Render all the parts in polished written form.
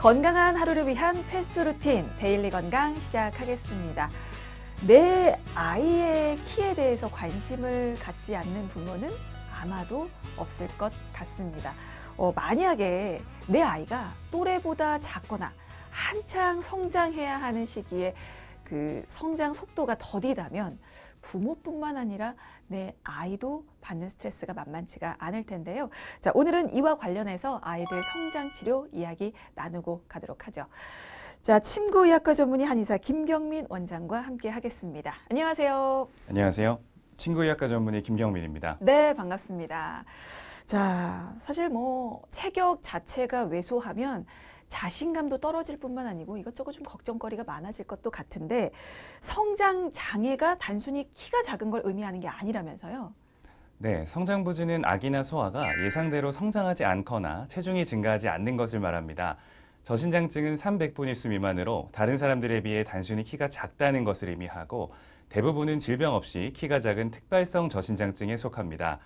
건강한 하루를 위한 필수 루틴 데일리 건강 시작하겠습니다. 내 아이의 키에 대해서 관심을 갖지 않는 부모는 아마도 없을 것 같습니다. 만약에 내 아이가 또래보다 작거나 한창 성장해야 하는 시기에 그 성장 속도가 더디다면 부모뿐만 아니라 내 아이도 받는 스트레스가 만만치가 않을 텐데요. 자, 오늘은 이와 관련해서 아이들 성장 치료 이야기 나누고 가도록 하죠. 자, 침구의학과 전문의 한의사 김경민 원장과 함께 하겠습니다. 안녕하세요. 안녕하세요. 침구의학과 전문의 김경민입니다. 네, 반갑습니다. 자, 사실 체격 자체가 왜소하면 자신감도 떨어질 뿐만 아니고 이것저것 좀 걱정거리가 많아질 것도 같은데 성장 장애가 단순히 키가 작은 걸 의미하는 게 아니라면서요? 네, 성장 부진은 아기나 소아가 예상대로 성장하지 않거나 체중이 증가하지 않는 것을 말합니다. 저신장증은 300분일수 미만으로 다른 사람들에 비해 단순히 키가 작다는 것을 의미하고 대부분은 질병 없이 키가 작은 특발성 저신장증에 속합니다.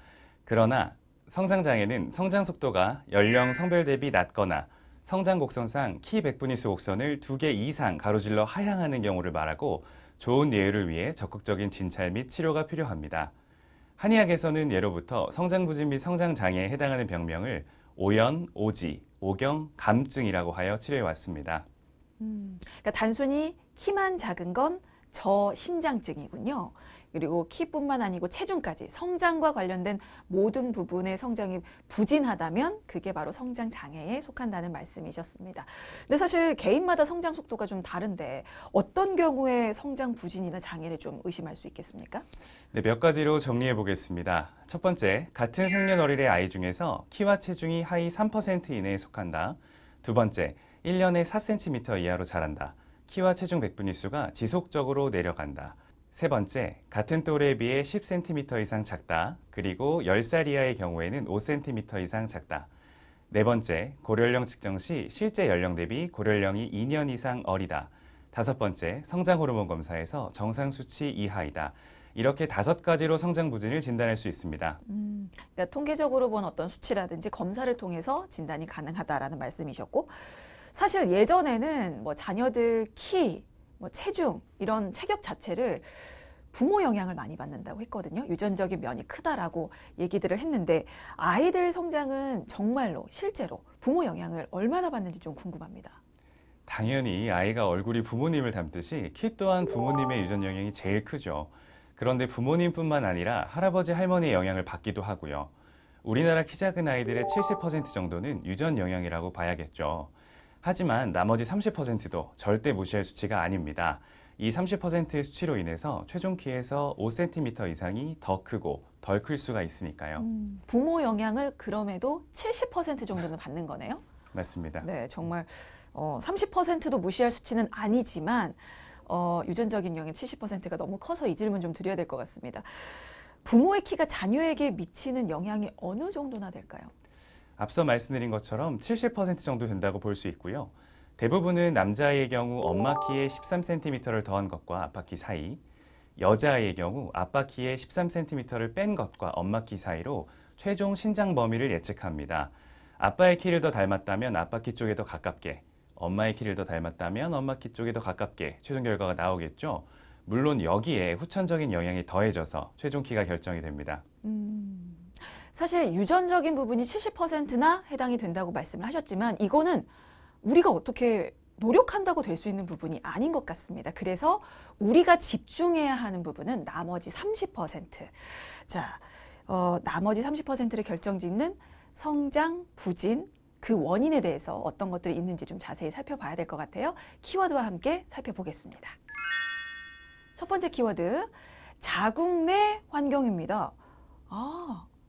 그러나 성장 장애는 성장 속도가 연령, 성별 대비 낮거나 성장 곡선상 키 100분일수 곡선을 2개 이상 가로질러 하향하는 경우를 말하고 좋은 예후를 위해 적극적인 진찰 및 치료가 필요합니다. 한의학에서는 예로부터 성장 부진 및 성장 장애에 해당하는 병명을 오연, 오지, 오경, 감증이라고 하여 치료해 왔습니다. 그러니까 단순히 키만 작은 건 저신장증이군요. 그리고 키뿐만 아니고 체중까지 성장과 관련된 모든 부분의 성장이 부진하다면 그게 바로 성장 장애에 속한다는 말씀이셨습니다. 근데 사실 개인마다 성장 속도가 좀 다른데 어떤 경우에 성장 부진이나 장애를 좀 의심할 수 있겠습니까? 네, 몇 가지로 정리해 보겠습니다. 첫 번째, 같은 생년월일의 아이 중에서 키와 체중이 하위 3% 이내에 속한다. 두 번째, 1년에 4cm 이하로 자란다. 키와 체중 100분위수가 지속적으로 내려간다. 세 번째, 같은 또래에 비해 10cm 이상 작다. 그리고 10살 이하의 경우에는 5cm 이상 작다. 네 번째, 고려연령 측정 시 실제 연령 대비 고려연령이 2년 이상 어리다. 다섯 번째, 성장 호르몬 검사에서 정상 수치 이하이다. 이렇게 5가지로 성장 부진을 진단할 수 있습니다. 그러니까 통계적으로 본 어떤 수치라든지 검사를 통해서 진단이 가능하다라는 말씀이셨고, 사실 예전에는 자녀들 키, 체중 이런 체격 자체를 부모 영향을 많이 받는다고 했거든요. 유전적인 면이 크다라고 얘기들을 했는데 아이들 성장은 정말로 실제로 부모 영향을 얼마나 받는지 좀 궁금합니다. 당연히 아이가 얼굴이 부모님을 닮듯이 키 또한 부모님의 유전 영향이 제일 크죠. 그런데 부모님뿐만 아니라 할아버지 할머니의 영향을 받기도 하고요. 우리나라 키 작은 아이들의 70% 정도는 유전 영향이라고 봐야겠죠. 하지만 나머지 30%도 절대 무시할 수치가 아닙니다. 이 30%의 수치로 인해서 최종 키에서 5cm 이상이 더 크고 덜 클 수가 있으니까요. 부모 영향을 그럼에도 70% 정도는 받는 거네요? 맞습니다. 네, 정말 30%도 무시할 수치는 아니지만 유전적인 영향 70%가 너무 커서 이 질문 좀 드려야 될 것 같습니다. 부모의 키가 자녀에게 미치는 영향이 어느 정도나 될까요? 앞서 말씀드린 것처럼 70% 정도 된다고 볼 수 있고요. 대부분은 남자아이의 경우 엄마 키에 13cm를 더한 것과 아빠 키 사이, 여자아이의 경우 아빠 키에 13cm를 뺀 것과 엄마 키 사이로 최종 신장 범위를 예측합니다. 아빠의 키를 더 닮았다면 아빠 키 쪽에 더 가깝게, 엄마의 키를 더 닮았다면 엄마 키 쪽에 더 가깝게 최종 결과가 나오겠죠. 물론 여기에 후천적인 영향이 더해져서 최종 키가 결정이 됩니다. 사실 유전적인 부분이 70%나 해당이 된다고 말씀을 하셨지만 이거는 우리가 어떻게 노력한다고 될 수 있는 부분이 아닌 것 같습니다. 그래서 우리가 집중해야 하는 부분은 나머지 30%. 자, 나머지 30%를 결정짓는 성장 부진, 그 원인에 대해서 어떤 것들이 있는지 좀 자세히 살펴봐야 될 것 같아요. 키워드와 함께 살펴보겠습니다. 첫 번째 키워드, 자궁 내 환경입니다.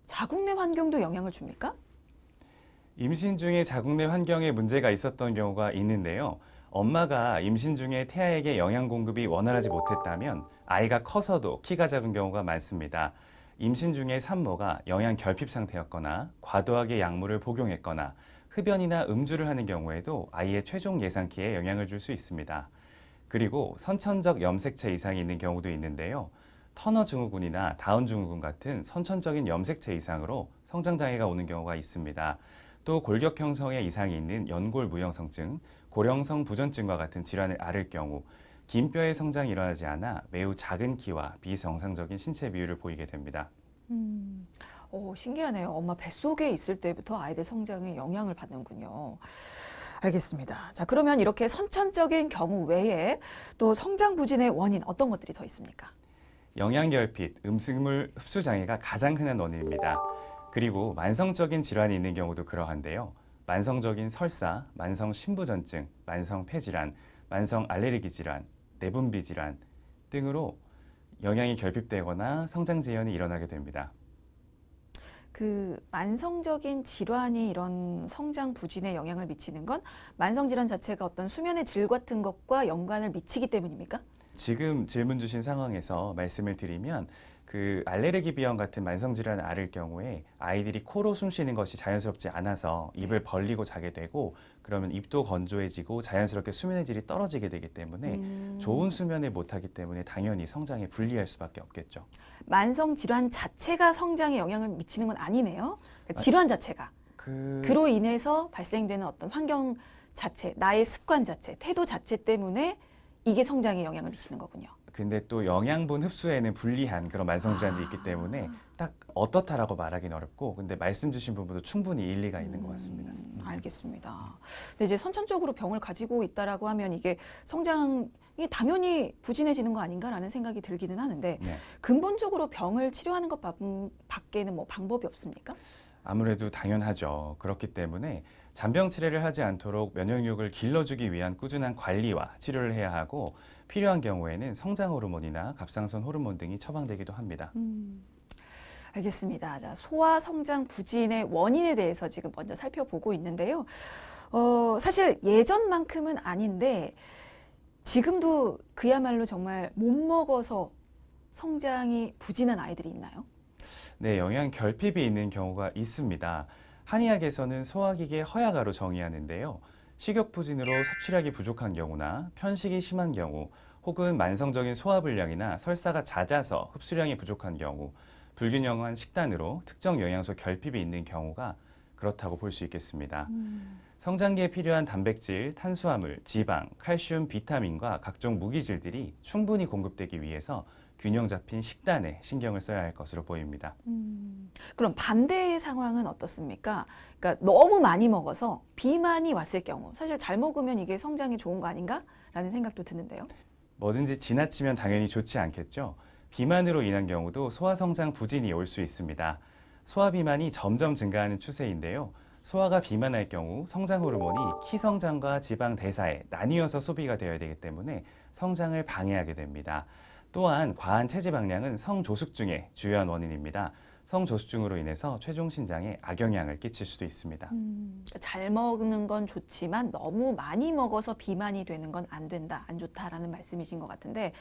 자궁 내 환경도 영향을 줍니까? 임신 중에 자궁 내 환경에 문제가 있었던 경우가 있는데요. 엄마가 임신 중에 태아에게 영양 공급이 원활하지 못했다면 아이가 커서도 키가 작은 경우가 많습니다. 임신 중에 산모가 영양 결핍 상태였거나 과도하게 약물을 복용했거나 흡연이나 음주를 하는 경우에도 아이의 최종 예상 키에 영향을 줄 수 있습니다. 그리고 선천적 염색체 이상이 있는 경우도 있는데요. 터너 증후군이나 다운 증후군 같은 선천적인 염색체 이상으로 성장 장애가 오는 경우가 있습니다. 또 골격 형성에 이상이 있는 연골 무형성증, 고령성 부전증과 같은 질환을 앓을 경우 긴 뼈의 성장이 일어나지 않아 매우 작은 키와 비정상적인 신체 비율을 보이게 됩니다. 신기하네요. 엄마 뱃속에 있을 때부터 아이들 성장에 영향을 받는군요. 알겠습니다. 자, 그러면 이렇게 선천적인 경우 외에 또 성장 부진의 원인 어떤 것들이 더 있습니까? 영양결핍, 음식물 흡수 장애가 가장 흔한 원인입니다. 그리고 만성적인 질환이 있는 경우도 그러한데요. 만성적인 설사, 만성 신부전증, 만성 폐질환, 만성 알레르기 질환, 내분비 질환 등으로 영양이 결핍되거나 성장 지연이 일어나게 됩니다. 그 만성적인 질환이 이런 성장 부진에 영향을 미치는 건 만성 질환 자체가 어떤 수면의 질 같은 것과 연관을 미치기 때문입니까? 지금 질문 주신 상황에서 말씀을 드리면 그 알레르기 비염 같은 만성 질환을 앓을 경우에 아이들이 코로 숨 쉬는 것이 자연스럽지 않아서 입을 벌리고 자게 되고 그러면 입도 건조해지고 자연스럽게 수면의 질이 떨어지게 되기 때문에 좋은 수면을 못하기 때문에 당연히 성장에 불리할 수밖에 없겠죠. 만성 질환 자체가 성장에 영향을 미치는 건 아니네요. 그러니까 질환 자체가. 그로 인해서 발생되는 어떤 환경 자체, 나의 습관 자체, 태도 자체 때문에 이게 성장에 영향을 미치는 거군요. 근데 또 영양분 흡수에는 불리한 그런 만성 질환도 있기 때문에 딱 어떻다라고 말하기는 어렵고 근데 말씀 주신 부분도 충분히 일리가 있는 것 같습니다. 알겠습니다. 근데 이제 선천적으로 병을 가지고 있다라고 하면 이게 성장이 당연히 부진해지는 거 아닌가라는 생각이 들기는 하는데 네. 근본적으로 병을 치료하는 것 밖에는 뭐 방법이 없습니까? 아무래도 당연하죠. 그렇기 때문에 잔병 치레를 하지 않도록 면역력을 길러주기 위한 꾸준한 관리와 치료를 해야 하고 필요한 경우에는 성장 호르몬이나 갑상선 호르몬 등이 처방되기도 합니다. 알겠습니다. 자, 소아 성장 부진의 원인에 대해서 지금 먼저 살펴보고 있는데요. 사실 예전만큼은 아닌데 지금도 그야말로 정말 못 먹어서 성장이 부진한 아이들이 있나요? 네, 영양 결핍이 있는 경우가 있습니다. 한의학에서는 소화기계 허약아로 정의하는데요. 식욕 부진으로 섭취량이 부족한 경우나 편식이 심한 경우 혹은 만성적인 소화불량이나 설사가 잦아서 흡수량이 부족한 경우 불균형한 식단으로 특정 영양소 결핍이 있는 경우가 그렇다고 볼 수 있겠습니다. 성장기에 필요한 단백질, 탄수화물, 지방, 칼슘, 비타민과 각종 무기질들이 충분히 공급되기 위해서 균형 잡힌 식단에 신경을 써야 할 것으로 보입니다. 그럼 반대의 상황은 어떻습니까? 그러니까 너무 많이 먹어서 비만이 왔을 경우 사실 잘 먹으면 이게 성장에 좋은 거 아닌가라는 생각도 드는데요. 뭐든지 지나치면 당연히 좋지 않겠죠. 비만으로 인한 경우도 소화성장 부진이 올 수 있습니다. 소화비만이 점점 증가하는 추세인데요. 소화가 비만할 경우 성장 호르몬이 키 성장과 지방 대사에 나뉘어서 소비가 되어야 되기 때문에 성장을 방해하게 됩니다. 또한 과한 체지방량은 성조숙증의 주요한 원인입니다. 성조숙증으로 인해서 최종 신장에 악영향을 끼칠 수도 있습니다. 잘 먹는 건 좋지만 너무 많이 먹어서 비만이 되는 건 안 된다, 안 좋다라는 말씀이신 것 같은데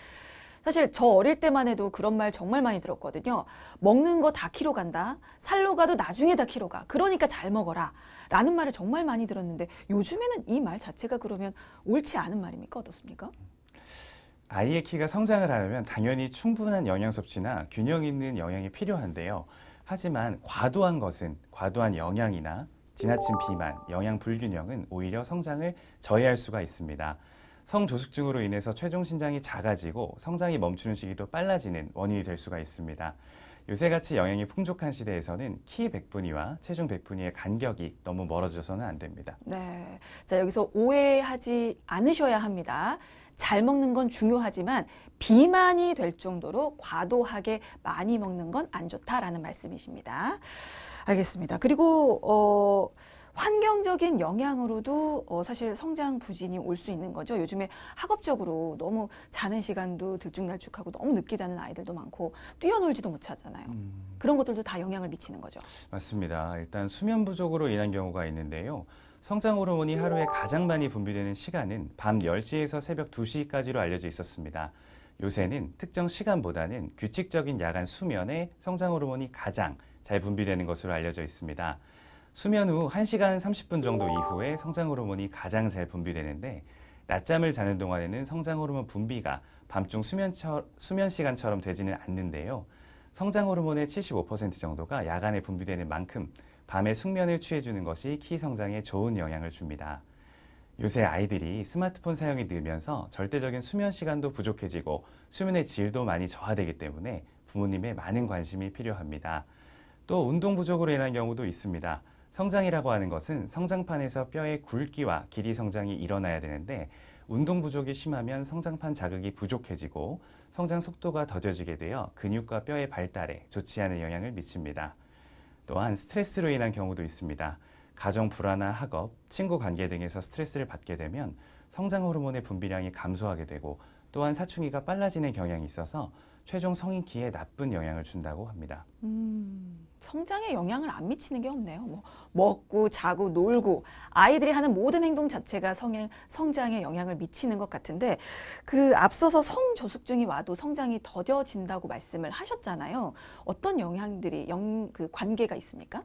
사실 저 어릴 때만 해도 그런 말 정말 많이 들었거든요. 먹는 거 다 키로 간다. 살로 가도 나중에 다 키로 가. 그러니까 잘 먹어라. 라는 말을 정말 많이 들었는데 요즘에는 이 말 자체가 그러면 옳지 않은 말입니까? 어떻습니까? 아이의 키가 성장을 하려면 당연히 충분한 영양 섭취나 균형 있는 영양이 필요한데요. 하지만 과도한 영양이나 지나친 비만, 영양 불균형은 오히려 성장을 저해할 수가 있습니다. 성조숙증으로 인해서 최종 신장이 작아지고 성장이 멈추는 시기도 빨라지는 원인이 될 수가 있습니다. 요새같이 영양이 풍족한 시대에서는 키 100분위와 체중 100분위의 간격이 너무 멀어져서는 안 됩니다. 네. 자, 여기서 오해하지 않으셔야 합니다. 잘 먹는 건 중요하지만 비만이 될 정도로 과도하게 많이 먹는 건 안 좋다라는 말씀이십니다. 알겠습니다. 그리고 환경적인 영향으로도 사실 성장 부진이 올 수 있는 거죠. 요즘에 학업적으로 너무 자는 시간도 들쭉날쭉하고 너무 늦게 자는 아이들도 많고 뛰어놀지도 못하잖아요. 그런 것들도 다 영향을 미치는 거죠. 맞습니다. 일단 수면 부족으로 인한 경우가 있는데요. 성장 호르몬이 하루에 가장 많이 분비되는 시간은 밤 10시에서 새벽 2시까지로 알려져 있었습니다. 요새는 특정 시간보다는 규칙적인 야간 수면에 성장 호르몬이 가장 잘 분비되는 것으로 알려져 있습니다. 수면 후 1시간 30분 정도 이후에 성장 호르몬이 가장 잘 분비되는데 낮잠을 자는 동안에는 성장 호르몬 분비가 밤중 수면 시간처럼 되지는 않는데요. 성장 호르몬의 75% 정도가 야간에 분비되는 만큼 밤에 숙면을 취해주는 것이 키 성장에 좋은 영향을 줍니다. 요새 아이들이 스마트폰 사용이 늘면서 절대적인 수면 시간도 부족해지고 수면의 질도 많이 저하되기 때문에 부모님의 많은 관심이 필요합니다. 또 운동 부족으로 인한 경우도 있습니다. 성장이라고 하는 것은 성장판에서 뼈의 굵기와 길이 성장이 일어나야 되는데 운동 부족이 심하면 성장판 자극이 부족해지고 성장 속도가 더뎌지게 되어 근육과 뼈의 발달에 좋지 않은 영향을 미칩니다. 또한 스트레스로 인한 경우도 있습니다. 가정 불화나 학업, 친구 관계 등에서 스트레스를 받게 되면 성장 호르몬의 분비량이 감소하게 되고 또한 사춘기가 빨라지는 경향이 있어서 최종 성인 키에 나쁜 영향을 준다고 합니다. 성장에 영향을 안 미치는 게 없네요. 뭐 먹고 자고 놀고 아이들이 하는 모든 행동 자체가 성장에 영향을 미치는 것 같은데 그 앞서서 성저숙증이 와도 성장이 더뎌진다고 말씀을 하셨잖아요. 어떤 영향들이 그 관계가 있습니까?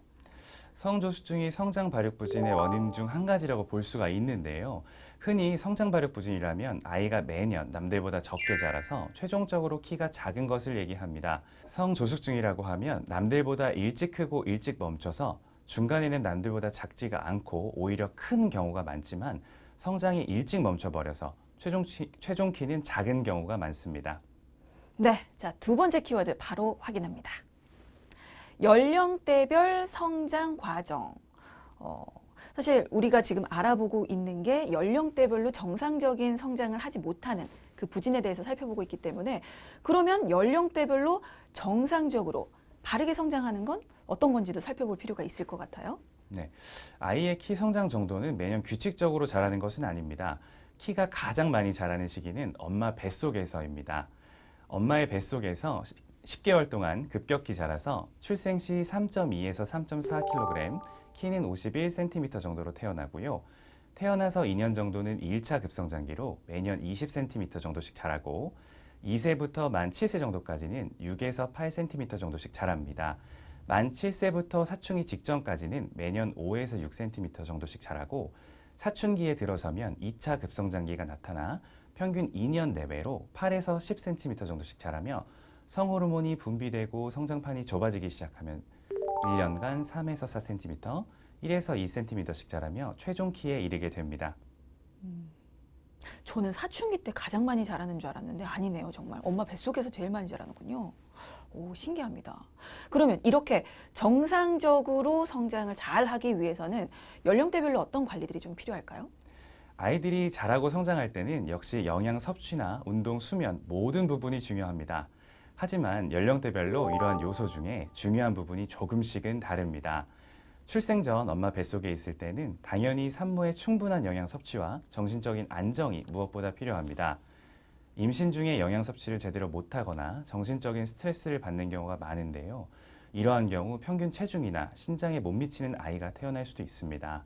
성저숙증이 성장 발육 부진의 원인 중 한 가지라고 볼 수가 있는데요. 흔히 성장 발육 부진이라면 아이가 매년 남들보다 적게 자라서 최종적으로 키가 작은 것을 얘기합니다. 성조숙증이라고 하면 남들보다 일찍 크고 일찍 멈춰서 중간에는 남들보다 작지가 않고 오히려 큰 경우가 많지만 성장이 일찍 멈춰버려서 최종 키는 작은 경우가 많습니다. 네, 자, 두 번째 키워드 바로 확인합니다. 연령대별 성장 과정. 사실 우리가 지금 알아보고 있는 게 연령대별로 정상적인 성장을 하지 못하는 그 부진에 대해서 살펴보고 있기 때문에 그러면 연령대별로 정상적으로 바르게 성장하는 건 어떤 건지도 살펴볼 필요가 있을 것 같아요. 네, 아이의 키 성장 정도는 매년 규칙적으로 자라는 것은 아닙니다. 키가 가장 많이 자라는 시기는 엄마 뱃속에서입니다. 엄마의 뱃속에서 10개월 동안 급격히 자라서 출생 시 3.2에서 3.4kg, 키는 51cm 정도로 태어나고요. 태어나서 2년 정도는 1차 급성장기로 매년 20cm 정도씩 자라고 2세부터 만 7세 정도까지는 6에서 8cm 정도씩 자랍니다. 만 7세부터 사춘기 직전까지는 매년 5에서 6cm 정도씩 자라고 사춘기에 들어서면 2차 급성장기가 나타나 평균 2년 내외로 8에서 10cm 정도씩 자라며 성호르몬이 분비되고 성장판이 좁아지기 시작하면 1년간 3에서 4cm, 1에서 2cm씩 자라며 최종 키에 이르게 됩니다. 저는 사춘기 때 가장 많이 자라는 줄 알았는데 아니네요, 정말. 엄마 뱃속에서 제일 많이 자라는군요. 오, 신기합니다. 그러면 이렇게 정상적으로 성장을 잘 하기 위해서는 연령대별로 어떤 관리들이 좀 필요할까요? 아이들이 자라고 성장할 때는 역시 영양 섭취나 운동, 수면 모든 부분이 중요합니다. 하지만 연령대별로 이러한 요소 중에 중요한 부분이 조금씩은 다릅니다. 출생 전 엄마 뱃속에 있을 때는 당연히 산모의 충분한 영양 섭취와 정신적인 안정이 무엇보다 필요합니다. 임신 중에 영양 섭취를 제대로 못하거나 정신적인 스트레스를 받는 경우가 많은데요. 이러한 경우 평균 체중이나 신장에 못 미치는 아이가 태어날 수도 있습니다.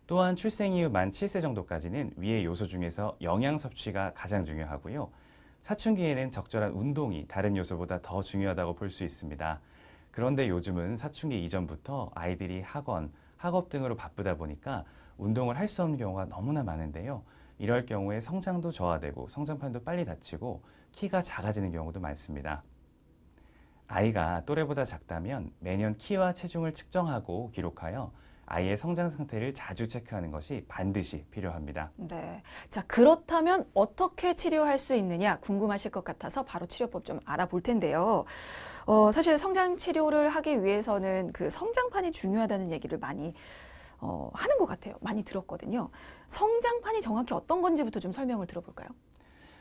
또한 출생 이후 만 7세 정도까지는 위의 요소 중에서 영양 섭취가 가장 중요하고요. 사춘기에는 적절한 운동이 다른 요소보다 더 중요하다고 볼 수 있습니다. 그런데 요즘은 사춘기 이전부터 아이들이 학원, 학업 등으로 바쁘다 보니까 운동을 할 수 없는 경우가 너무나 많은데요. 이럴 경우에 성장도 저하되고 성장판도 빨리 닫히고 키가 작아지는 경우도 많습니다. 아이가 또래보다 작다면 매년 키와 체중을 측정하고 기록하여 아이의 성장 상태를 자주 체크하는 것이 반드시 필요합니다. 네. 자, 그렇다면 어떻게 치료할 수 있느냐 궁금하실 것 같아서 바로 치료법 좀 알아볼 텐데요. 사실 성장 치료를 하기 위해서는 그 성장판이 중요하다는 얘기를 많이 하는 것 같아요. 많이 들었거든요. 성장판이 정확히 어떤 건지부터 좀 설명을 들어볼까요?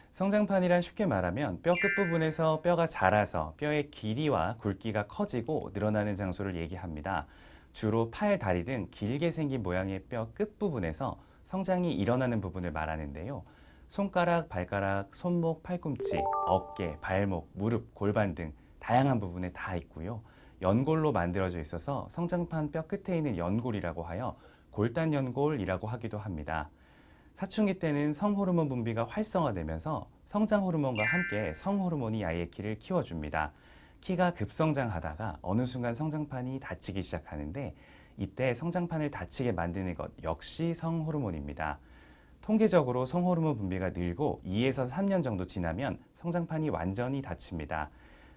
성장판이란 쉽게 말하면 뼈 끝부분에서 뼈가 자라서 뼈의 길이와 굵기가 커지고 늘어나는 장소를 얘기합니다. 주로 팔, 다리 등 길게 생긴 모양의 뼈 끝부분에서 성장이 일어나는 부분을 말하는데요. 손가락, 발가락, 손목, 팔꿈치, 어깨, 발목, 무릎, 골반 등 다양한 부분에 다 있고요. 연골로 만들어져 있어서 성장판 뼈 끝에 있는 연골이라고 하여 골단연골이라고 하기도 합니다. 사춘기 때는 성호르몬 분비가 활성화되면서 성장호르몬과 함께 성호르몬이 아이의 키를 키워줍니다. 키가 급성장하다가 어느 순간 성장판이 닫히기 시작하는데 이때 성장판을 닫히게 만드는 것 역시 성호르몬입니다. 통계적으로 성호르몬 분비가 늘고 2에서 3년 정도 지나면 성장판이 완전히 닫힙니다.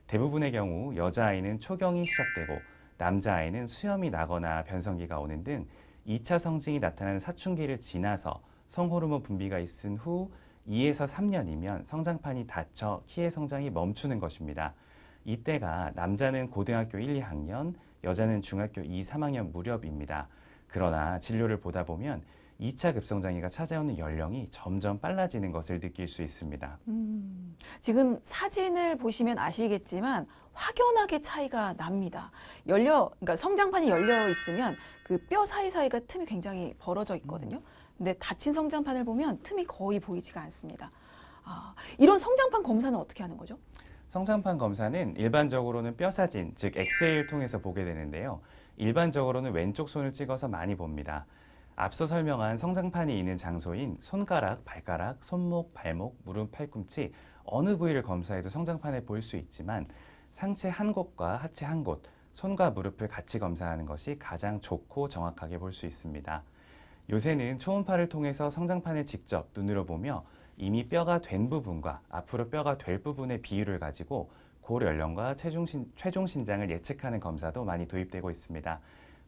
대부분의 경우 여자아이는 초경이 시작되고 남자아이는 수염이 나거나 변성기가 오는 등 2차 성징이 나타나는 사춘기를 지나서 성호르몬 분비가 있은 후 2에서 3년이면 성장판이 닫혀 키의 성장이 멈추는 것입니다. 이때가 남자는 고등학교 1, 2학년, 여자는 중학교 2, 3학년 무렵입니다. 그러나 진료를 보다 보면 2차 급성장기가 찾아오는 연령이 점점 빨라지는 것을 느낄 수 있습니다. 지금 사진을 보시면 아시겠지만 확연하게 차이가 납니다. 그러니까 성장판이 열려 있으면 그 뼈 사이사이가 틈이 굉장히 벌어져 있거든요. 근데 닫힌 성장판을 보면 틈이 거의 보이지가 않습니다. 이런 성장판 검사는 어떻게 하는 거죠? 성장판 검사는 일반적으로는 뼈 사진, 즉 엑스레이를 통해서 보게 되는데요. 일반적으로는 왼쪽 손을 찍어서 많이 봅니다. 앞서 설명한 성장판이 있는 장소인 손가락, 발가락, 손목, 발목, 무릎, 팔꿈치 어느 부위를 검사해도 성장판을 볼 수 있지만 상체 한 곳과 하체 한 곳, 손과 무릎을 같이 검사하는 것이 가장 좋고 정확하게 볼 수 있습니다. 요새는 초음파를 통해서 성장판을 직접 눈으로 보며 이미 뼈가 된 부분과 앞으로 뼈가 될 부분의 비율을 가지고 고연령과 최종 신장을 예측하는 검사도 많이 도입되고 있습니다.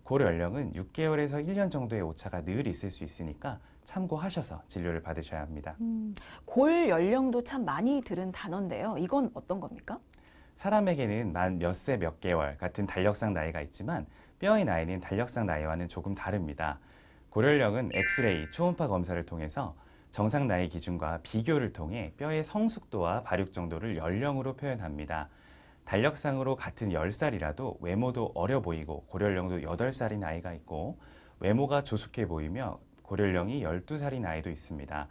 고연령은 6개월에서 1년 정도의 오차가 늘 있을 수 있으니까 참고하셔서 진료를 받으셔야 합니다. 골 연령도 참 많이 들은 단어인데요. 이건 어떤 겁니까? 사람에게는 만 몇 세 몇 개월 같은 달력상 나이가 있지만 뼈의 나이는 달력상 나이와는 조금 다릅니다. 고연령은 엑스레이, 초음파 검사를 통해서 정상 나이 기준과 비교를 통해 뼈의 성숙도와 발육 정도를 연령으로 표현합니다. 달력상으로 같은 10살이라도 외모도 어려 보이고 고연령도 8살인 아이가 있고 외모가 조숙해 보이며 고연령이 12살인 아이도 있습니다.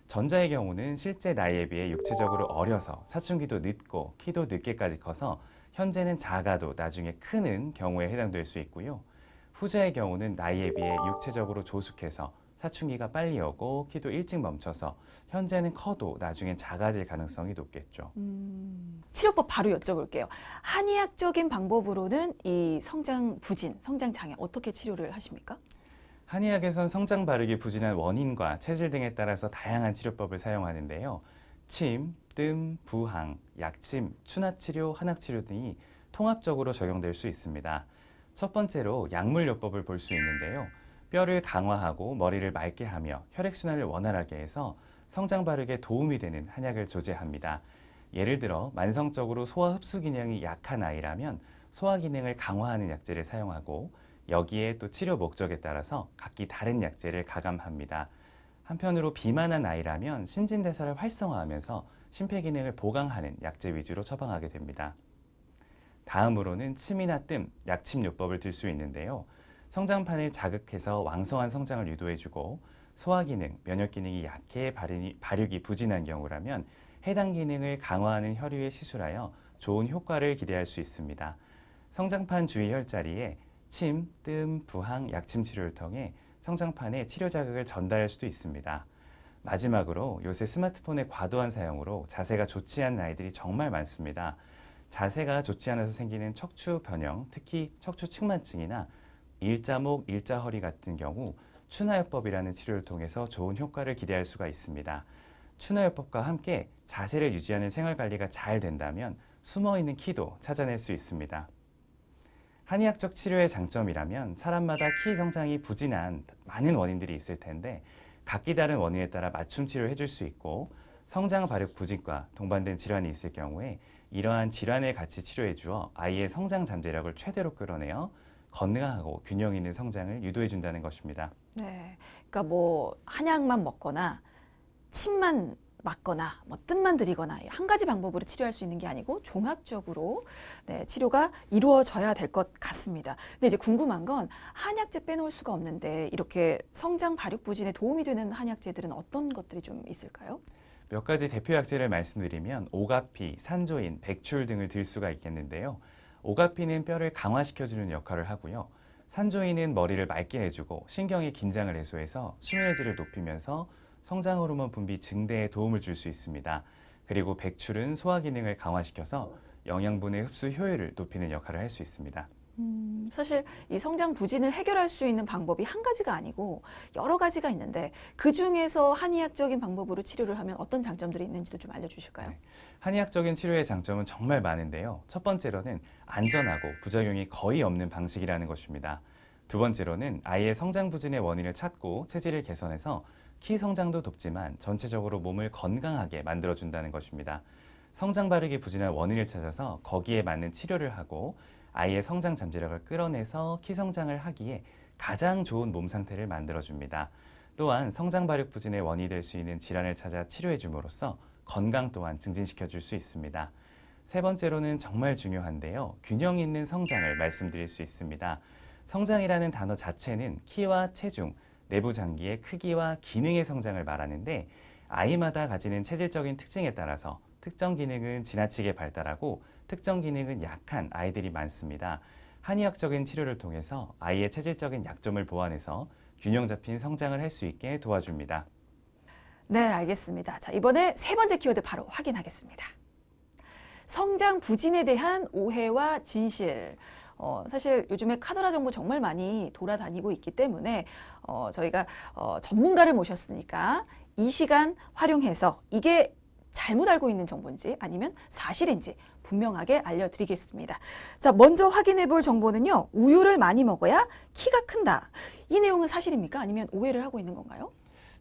전자의 경우는 실제 나이에 비해 육체적으로 어려서 사춘기도 늦고 키도 늦게까지 커서 현재는 작아도 나중에 크는 경우에 해당될 수 있고요. 후자의 경우는 나이에 비해 육체적으로 조숙해서 사춘기가 빨리 오고 키도 일찍 멈춰서 현재는 커도 나중엔 작아질 가능성이 높겠죠. 치료법 바로 여쭤볼게요. 한의학적인 방법으로는 이 성장 부진, 성장 장애 어떻게 치료를 하십니까? 한의학에선 성장 발육이 부진한 원인과 체질 등에 따라서 다양한 치료법을 사용하는데요. 침, 뜸, 부항, 약침, 추나치료, 한약치료 등이 통합적으로 적용될 수 있습니다. 첫 번째로 약물요법을 볼 수 있는데요. 뼈를 강화하고 머리를 맑게 하며 혈액순환을 원활하게 해서 성장 발육에 도움이 되는 한약을 조제합니다. 예를 들어 만성적으로 소화 흡수 기능이 약한 아이라면 소화 기능을 강화하는 약제를 사용하고 여기에 또 치료 목적에 따라서 각기 다른 약제를 가감합니다. 한편으로 비만한 아이라면 신진대사를 활성화하면서 심폐기능을 보강하는 약제 위주로 처방하게 됩니다. 다음으로는 침이나 뜸, 약침요법을 들 수 있는데요. 성장판을 자극해서 왕성한 성장을 유도해주고 소화기능, 면역기능이 약해 발육이 부진한 경우라면 해당 기능을 강화하는 혈유에 시술하여 좋은 효과를 기대할 수 있습니다. 성장판 주위 혈자리에 침, 뜸, 부항, 약침 치료를 통해 성장판에 치료 자극을 전달할 수도 있습니다. 마지막으로 요새 스마트폰의 과도한 사용으로 자세가 좋지 않은 아이들이 정말 많습니다. 자세가 좋지 않아서 생기는 척추 변형, 특히 척추 측만증이나 일자목, 일자허리 같은 경우 추나요법이라는 치료를 통해서 좋은 효과를 기대할 수가 있습니다. 추나요법과 함께 자세를 유지하는 생활관리가 잘 된다면 숨어있는 키도 찾아낼 수 있습니다. 한의학적 치료의 장점이라면 사람마다 키 성장이 부진한 많은 원인들이 있을 텐데 각기 다른 원인에 따라 맞춤 치료를 해줄 수 있고 성장 발육 부진과 동반된 질환이 있을 경우에 이러한 질환을 같이 치료해 주어 아이의 성장 잠재력을 최대로 끌어내어 건강하고 균형 있는 성장을 유도해 준다는 것입니다. 네, 그러니까 뭐 한약만 먹거나 침만 맞거나 뭐 뜸만 들이거나 한 가지 방법으로 치료할 수 있는 게 아니고 종합적으로 치료가 이루어져야 될 것 같습니다. 근데 이제 궁금한 건 한약재 빼놓을 수가 없는데 이렇게 성장 발육 부진에 도움이 되는 한약재들은 어떤 것들이 좀 있을까요? 몇 가지 대표 약재를 말씀드리면 오가피, 산조인, 백출 등을 들 수가 있겠는데요. 오가피는 뼈를 강화시켜주는 역할을 하고요. 산조인은 머리를 맑게 해주고 신경의 긴장을 해소해서 수면의 질을 높이면서 성장 호르몬 분비 증대에 도움을 줄 수 있습니다. 그리고 백출은 소화 기능을 강화시켜서 영양분의 흡수 효율을 높이는 역할을 할 수 있습니다. 사실 이 성장 부진을 해결할 수 있는 방법이 한 가지가 아니고 여러 가지가 있는데 그 중에서 한의학적인 방법으로 치료를 하면 어떤 장점들이 있는지도 좀 알려주실까요? 네. 한의학적인 치료의 장점은 정말 많은데요. 첫 번째로는 안전하고 부작용이 거의 없는 방식이라는 것입니다. 두 번째로는 아이의 성장 부진의 원인을 찾고 체질을 개선해서 키 성장도 돕지만 전체적으로 몸을 건강하게 만들어준다는 것입니다. 성장 발육이 부진한 원인을 찾아서 거기에 맞는 치료를 하고 아이의 성장 잠재력을 끌어내서 키 성장을 하기에 가장 좋은 몸 상태를 만들어줍니다. 또한 성장 발육 부진의 원인이 될 수 있는 질환을 찾아 치료해 줌으로써 건강 또한 증진시켜 줄 수 있습니다. 세 번째로는 정말 중요한데요. 균형 있는 성장을 말씀드릴 수 있습니다. 성장이라는 단어 자체는 키와 체중, 내부 장기의 크기와 기능의 성장을 말하는데 아이마다 가지는 체질적인 특징에 따라서 특정 기능은 지나치게 발달하고 특정 기능은 약한 아이들이 많습니다. 한의학적인 치료를 통해서 아이의 체질적인 약점을 보완해서 균형 잡힌 성장을 할 수 있게 도와줍니다. 네, 알겠습니다. 자, 이번에 세 번째 키워드 바로 확인하겠습니다. 성장 부진에 대한 오해와 진실. 사실 요즘에 카더라 정보 정말 많이 돌아다니고 있기 때문에 저희가 전문가를 모셨으니까 이 시간 활용해서 이게 잘못 알고 있는 정보인지 아니면 사실인지 분명하게 알려드리겠습니다. 자, 먼저 확인해 볼 정보는요. 우유를 많이 먹어야 키가 큰다. 이 내용은 사실입니까? 아니면 오해를 하고 있는 건가요?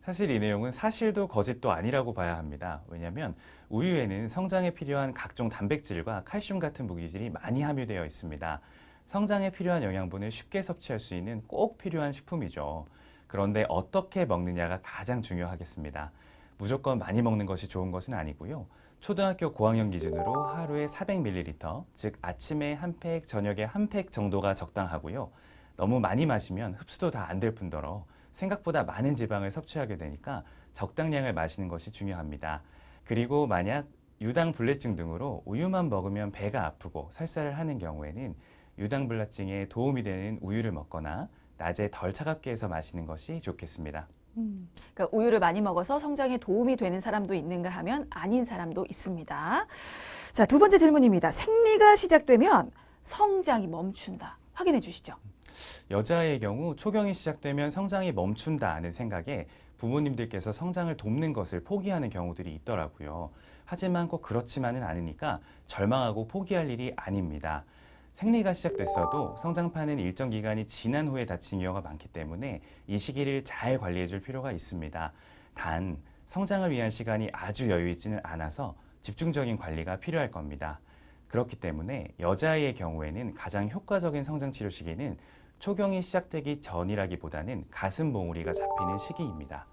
사실 이 내용은 사실도 거짓도 아니라고 봐야 합니다. 왜냐하면 우유에는 성장에 필요한 각종 단백질과 칼슘 같은 무기질이 많이 함유되어 있습니다. 성장에 필요한 영양분을 쉽게 섭취할 수 있는 꼭 필요한 식품이죠. 그런데 어떻게 먹느냐가 가장 중요하겠습니다. 무조건 많이 먹는 것이 좋은 것은 아니고요. 초등학교 고학년 기준으로 하루에 400ml, 즉 아침에 한 팩, 저녁에 한 팩 정도가 적당하고요. 너무 많이 마시면 흡수도 다 안 될 뿐더러 생각보다 많은 지방을 섭취하게 되니까 적당량을 마시는 것이 중요합니다. 그리고 만약 유당불내증 등으로 우유만 먹으면 배가 아프고 설사를 하는 경우에는 유당불내증에 도움이 되는 우유를 먹거나 낮에 덜 차갑게 해서 마시는 것이 좋겠습니다. 그러니까 우유를 많이 먹어서 성장에 도움이 되는 사람도 있는가 하면 아닌 사람도 있습니다. 자, 두 번째 질문입니다. 생리가 시작되면 성장이 멈춘다. 확인해 주시죠. 여자의 경우 초경이 시작되면 성장이 멈춘다는 생각에 부모님들께서 성장을 돕는 것을 포기하는 경우들이 있더라고요. 하지만 꼭 그렇지만은 않으니까 절망하고 포기할 일이 아닙니다. 생리가 시작됐어도 성장판은 일정 기간이 지난 후에 닫히는 경우가 많기 때문에 이 시기를 잘 관리해 줄 필요가 있습니다. 단, 성장을 위한 시간이 아주 여유 있지는 않아서 집중적인 관리가 필요할 겁니다. 그렇기 때문에 여자아이의 경우에는 가장 효과적인 성장 치료 시기는 초경이 시작되기 전이라기보다는 가슴 몽우리가 잡히는 시기입니다.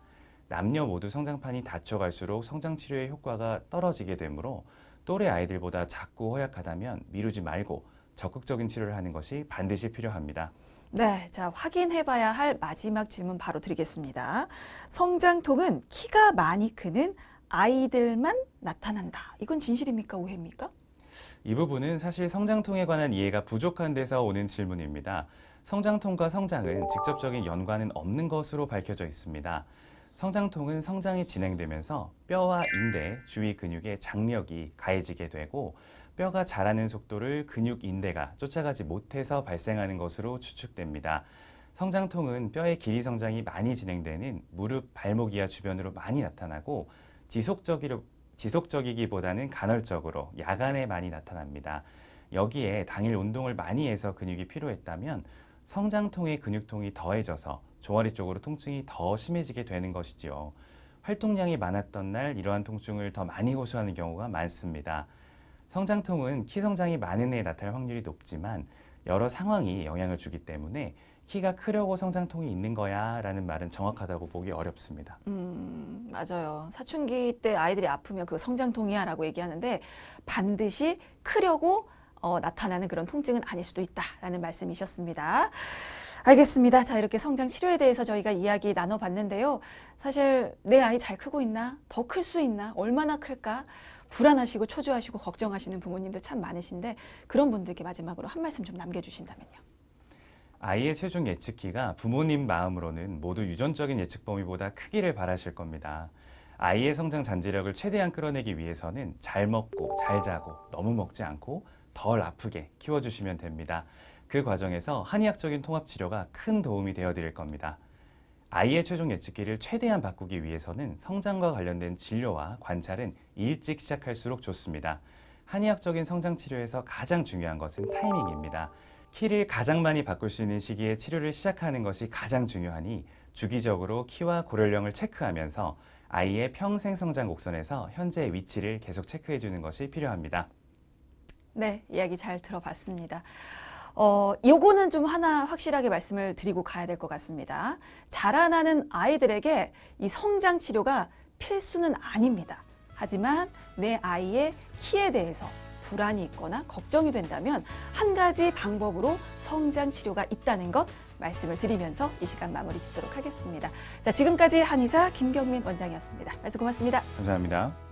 남녀 모두 성장판이 닫혀갈수록 성장 치료의 효과가 떨어지게 되므로 또래 아이들보다 작고 허약하다면 미루지 말고 적극적인 치료를 하는 것이 반드시 필요합니다. 네, 자, 확인해봐야 할 마지막 질문 바로 드리겠습니다. 성장통은 키가 많이 크는 아이들만 나타난다. 이건 진실입니까? 오해입니까? 이 부분은 사실 성장통에 관한 이해가 부족한 데서 오는 질문입니다. 성장통과 성장은 직접적인 연관은 없는 것으로 밝혀져 있습니다. 성장통은 성장이 진행되면서 뼈와 인대, 주위 근육의 장력이 가해지게 되고 뼈가 자라는 속도를 근육 인대가 쫓아가지 못해서 발생하는 것으로 추측됩니다. 성장통은 뼈의 길이 성장이 많이 진행되는 무릎, 발목 이하 주변으로 많이 나타나고 지속적이기보다는 간헐적으로 야간에 많이 나타납니다. 여기에 당일 운동을 많이 해서 근육이 피로했다면 성장통의 근육통이 더해져서 종아리 쪽으로 통증이 더 심해지게 되는 것이지요. 활동량이 많았던 날 이러한 통증을 더 많이 호소하는 경우가 많습니다. 성장통은 키 성장이 많은 해에 나타날 확률이 높지만 여러 상황이 영향을 주기 때문에 키가 크려고 성장통이 있는 거야 라는 말은 정확하다고 보기 어렵습니다. 맞아요. 사춘기 때 아이들이 아프면 그 성장통이야 라고 얘기하는데 반드시 크려고 나타나는 그런 통증은 아닐 수도 있다라는 말씀이셨습니다. 알겠습니다. 자, 이렇게 성장 치료에 대해서 저희가 이야기 나눠봤는데요. 사실 내 아이 잘 크고 있나? 더 클 수 있나? 얼마나 클까? 불안하시고 초조하시고 걱정하시는 부모님들 참 많으신데 그런 분들께 마지막으로 한 말씀 좀 남겨주신다면요. 아이의 체중 예측키가 부모님 마음으로는 모두 유전적인 예측 범위보다 크기를 바라실 겁니다. 아이의 성장 잠재력을 최대한 끌어내기 위해서는 잘 먹고 잘 자고 너무 먹지 않고 덜 아프게 키워주시면 됩니다. 그 과정에서 한의학적인 통합치료가 큰 도움이 되어 드릴 겁니다. 아이의 최종 예측기를 최대한 바꾸기 위해서는 성장과 관련된 진료와 관찰은 일찍 시작할수록 좋습니다. 한의학적인 성장치료에서 가장 중요한 것은 타이밍입니다. 키를 가장 많이 바꿀 수 있는 시기에 치료를 시작하는 것이 가장 중요하니 주기적으로 키와 고령령을 체크하면서 아이의 평생 성장 곡선에서 현재의 위치를 계속 체크해 주는 것이 필요합니다. 네, 이야기 잘 들어봤습니다. 요거는 좀 하나 확실하게 말씀을 드리고 가야 될 것 같습니다. 자라나는 아이들에게 이 성장 치료가 필수는 아닙니다. 하지만 내 아이의 키에 대해서 불안이 있거나 걱정이 된다면 한 가지 방법으로 성장 치료가 있다는 것 말씀을 드리면서 이 시간 마무리 짓도록 하겠습니다. 자, 지금까지 한의사 김경민 원장이었습니다. 말씀 고맙습니다. 감사합니다.